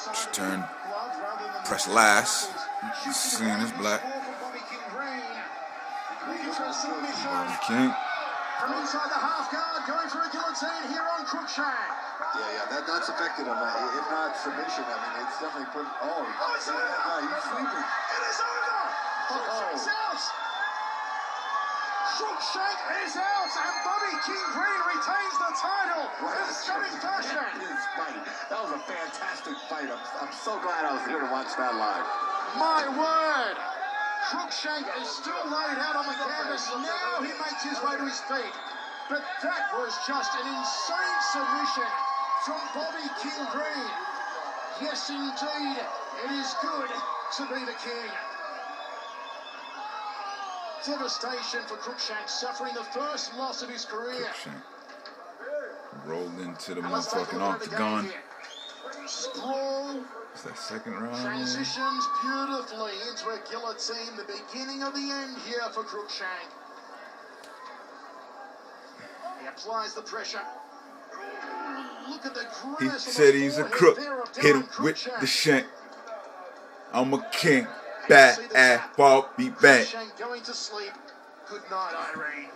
Just turn, press last. Seeing this black. Bobby King. From inside the half guard, going for a guillotine here on Crookshank. Yeah, that's affected him. If not submission, I mean, it's definitely put. Oh, it's over! He's sleeping. It is over! Crookshank's out! Crookshank is out, and Bobby King Green retains the title in stunning fashion. That was a fantastic fight. I'm so glad I was here to watch that live. My word! Crookshank is still laid out on the canvas. Now he makes his way to his feet. But that was just an insane submission from Bobby King Green. Yes, indeed, it is good to be the king. Devastation for Crookshank, suffering the first loss of his career. Crookshank rolled into the motherfucking Octagon. Sprawl. It's that second round. Transitions beautifully into a guillotine. The beginning of the end here for Crookshank. He applies the pressure. Look at the grimace. He said he's a crook. Hit him with the shank. I'm a king. Bad ass Bobby back. Crookshank going to sleep. Good night, Irene.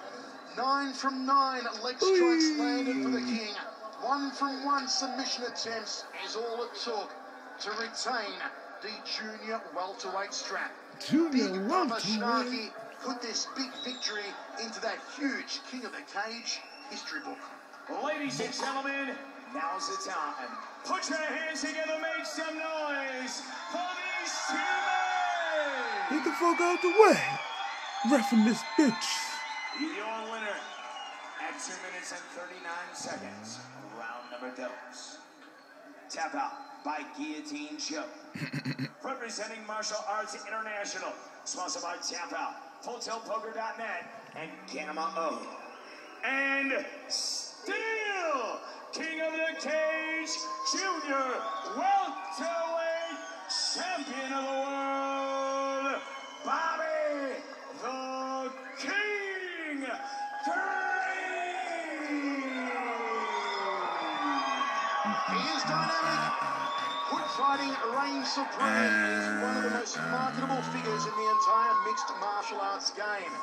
9 from 9 leg strikes landed for the king. 1 from 1 submission attempts is all it took to retain the junior welterweight strap. Big Papa Sharky put this big victory into that huge King of the Cage history book. Ladies and gentlemen, now's the time. Put your hands together, make some noise for these two men. Get the fuck out the way. Reffing this bitch. Your winner at 2 minutes and 39 seconds. Round number 2. Tap out by Guillotine Show. Representing Martial Arts International. Sponsored by Tap Out, HotelPoker.net, and Gamma O. And still King of the Cage, Junior Welterweight Champion of the World, Bobby the King Green. He is dynamic. Good fighting reigns supreme. He is one of the most marketable figures in the entire mixed martial arts game.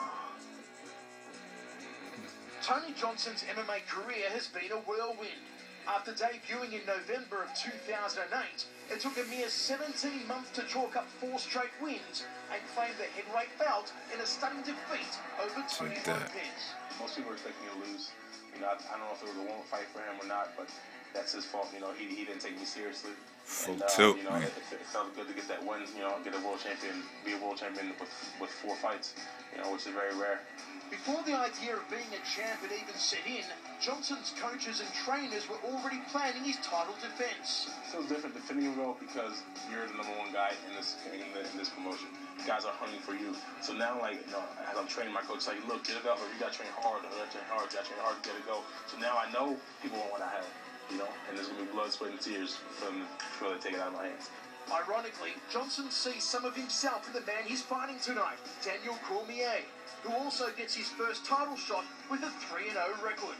Tony Johnson's MMA career has been a whirlwind. After debuting in November of 2008, it took a mere 17 months to chalk up 4 straight wins and claim the heavyweight belt in a stunning defeat over Tony Lopez. Most people are expecting me to lose. You know, I don't know if it was a warm fight for him or not, but that's his fault. You know, he didn't take me seriously. Full And, tilt, you know, man. it felt good to get that win. You know, get a world champion, be a world champion with 4 fights. You know, which is very rare. Before the idea of being a champ had even set in, Johnson's coaches and trainers were already planning his title defense. It's so different defending your belt because you're the #1 guy in this promotion. Guys are hungry for you. So now, like, you know, as I'm training, my coach like, look, get it up, or you gotta train hard, you gotta train hard to get it go. So now I know people want what I have, you know, and there's gonna be blood, sweat, and tears for them to take it out of my hands. Ironically, Johnson sees some of himself in the man he's fighting tonight, Daniel Cormier, who also gets his first title shot with a 3-0 record.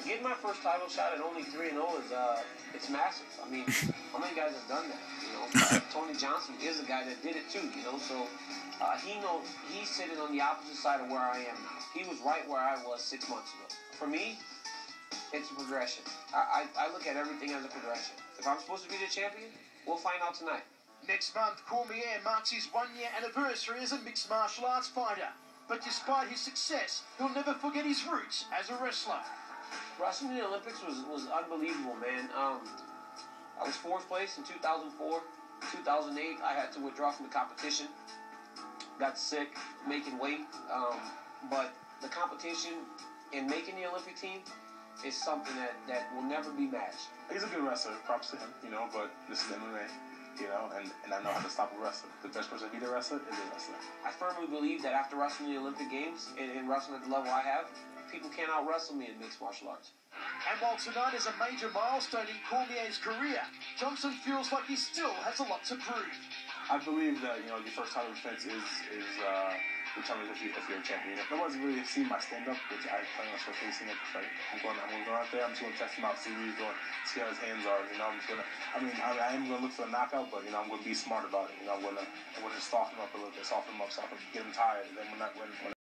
Getting my first title shot at only 3-0 is it's massive. I mean, how many guys have done that? You know, Tony Johnson is a guy that did it too. You know, so he's sitting on the opposite side of where I am now. He was right where I was 6 months ago. For me, it's a progression. I look at everything as a progression. If I'm supposed to be the champion, we'll find out tonight. Next month, Cormier marks his 1-year anniversary as a mixed martial arts fighter. But despite his success, he'll never forget his roots as a wrestler. Wrestling in the Olympics was unbelievable, man. I was 4th place in 2004. 2008, I had to withdraw from the competition. Got sick, making weight. But the competition and making the Olympic team is something that will never be matched. He's a good wrestler, props to him, you know, but this is MMA, you know, and I know how to stop a wrestler. The best person to beat a wrestler is a wrestler. I firmly believe that after wrestling the Olympic Games and wrestling at the level I have, people can't out-wrestle me in mixed martial arts. And while tonight is a major milestone in Cormier's career, Johnson feels like he still has a lot to prove. I believe that, you know, your first title defense is Which time is if you're a champion? No one's really seen my stand-up, which I plan on showcasing it. Like, I'm going out there. I'm just going to test him out, see what he's doing, see how his hands are. You know, I am going to look for a knockout, but, you know, I'm going to be smart about it. You know, I'm going to soften him up a little bit, so I can get him tired. And then when